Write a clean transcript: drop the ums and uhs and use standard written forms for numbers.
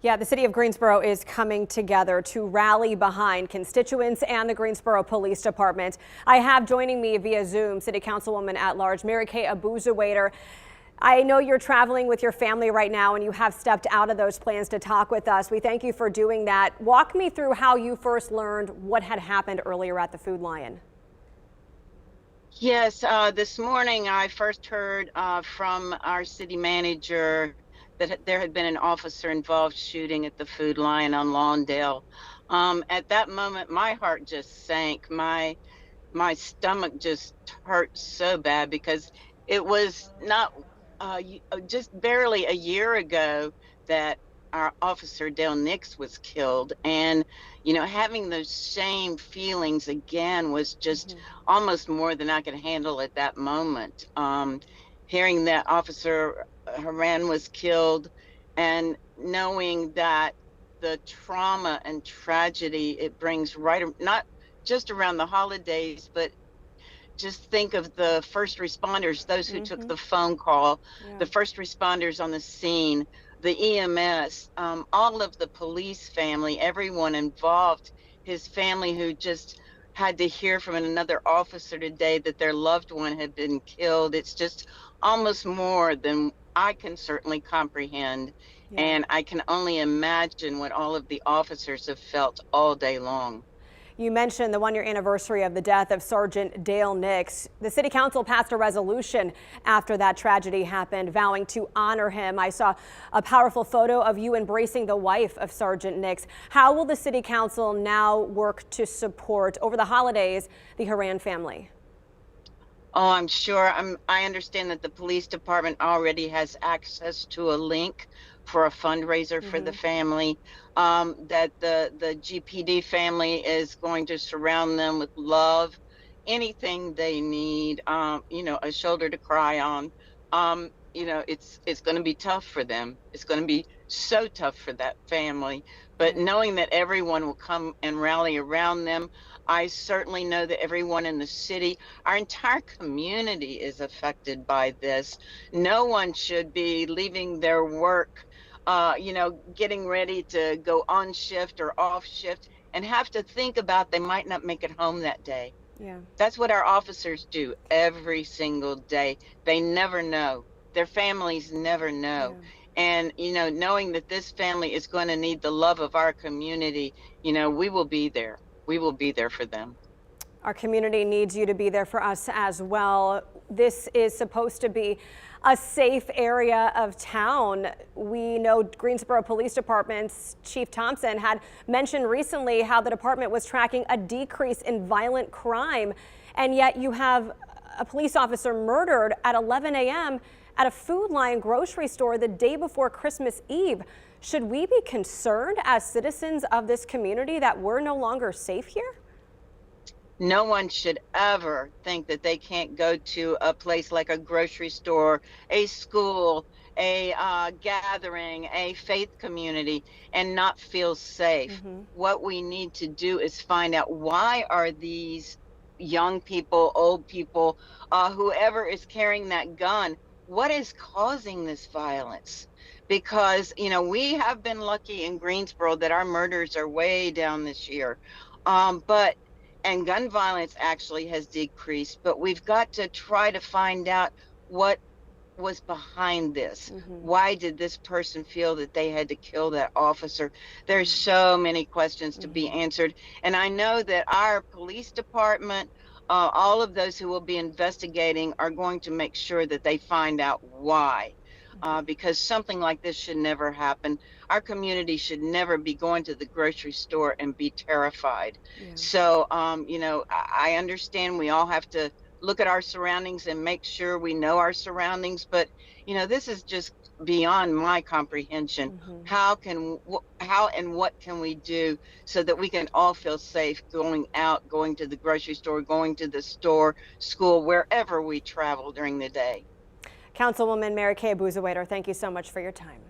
Yeah, the city of Greensboro is coming together to rally behind constituents and the Greensboro Police Department. I have joining me via Zoom City Councilwoman at Large Marikay Abuzuaiter. I know you're traveling with your family right now and you have stepped out of those plans to talk with us. We thank you for doing that. Walk me through how you first learned what had happened earlier at the Food Lion. Yes, this morning I first heard from our city manager that there had been an officer involved shooting at the Food Lion on Lawndale. At that moment, my heart just sank. My stomach just hurt so bad because it was not just barely a year ago that our officer Dale Nix was killed, and having those same feelings again was just almost more than I could handle at that moment. Hearing that Officer Horan was killed and knowing that the trauma and tragedy it brings not just around the holidays, but just think of the first responders, those who took the phone call, Yeah. the first responders on the scene, the EMS, all of the police family, everyone involved, his family who just had to hear from another officer today that their loved one had been killed. It's just almost more than I can certainly comprehend. Yeah. And I can only imagine what all of the officers have felt all day long. You mentioned the one-year anniversary of the death of Sergeant Dale Nix. The city council passed a resolution after that tragedy happened, vowing to honor him. I saw a powerful photo of you embracing the wife of Sergeant Nix. How will the city council now work to support, over the holidays, the Horan family? Oh, I'm sure. I understand that the police department already has access to a link for a fundraiser for the family. That the GPD family is going to surround them with love, anything they need. A shoulder to cry on. It's going to be tough for them. It's going to be so tough for that family. But Yeah. knowing that everyone will come and rally around them, I certainly know that everyone in the city, our entire community is affected by this. No one should be leaving their work, getting ready to go on shift or off shift and have to think about they might not make it home that day. Yeah. That's what our officers do every single day. They never know. Their families never know. Yeah. And, knowing that this family is going to need the love of our community, we will be there. We will be there for them. Our community needs you to be there for us as well. This is supposed to be a safe area of town. We know Greensboro Police Department's Chief Thompson had mentioned recently how the department was tracking a decrease in violent crime, and yet you have a police officer murdered at 11 a.m. at a Food Lion grocery store the day before Christmas Eve. Should we be concerned as citizens of this community that we're no longer safe here? No one should ever think that they can't go to a place like a grocery store, a school, a gathering, a faith community, and not feel safe. What we need to do is find out, why are these young people, old people, whoever is carrying that gun, what is causing this violence? Because, we have been lucky in Greensboro that our murders are way down this year. And gun violence actually has decreased, but we've got to try to find out what was behind this. Why did this person feel that they had to kill that officer? There's so many questions to be answered. And I know that our police department, all of those who will be investigating, are going to make sure that they find out why. Because something like this should never happen. Our community should never be going to the grocery store and be terrified. Yeah. So, I understand we all have to look at our surroundings and make sure we know our surroundings, but this is just beyond my comprehension. How and what can we do so that we can all feel safe going out, going to the grocery store, going to the store, school, wherever we travel during the day? Councilwoman Marikay Abuzuaiter, thank you so much for your time.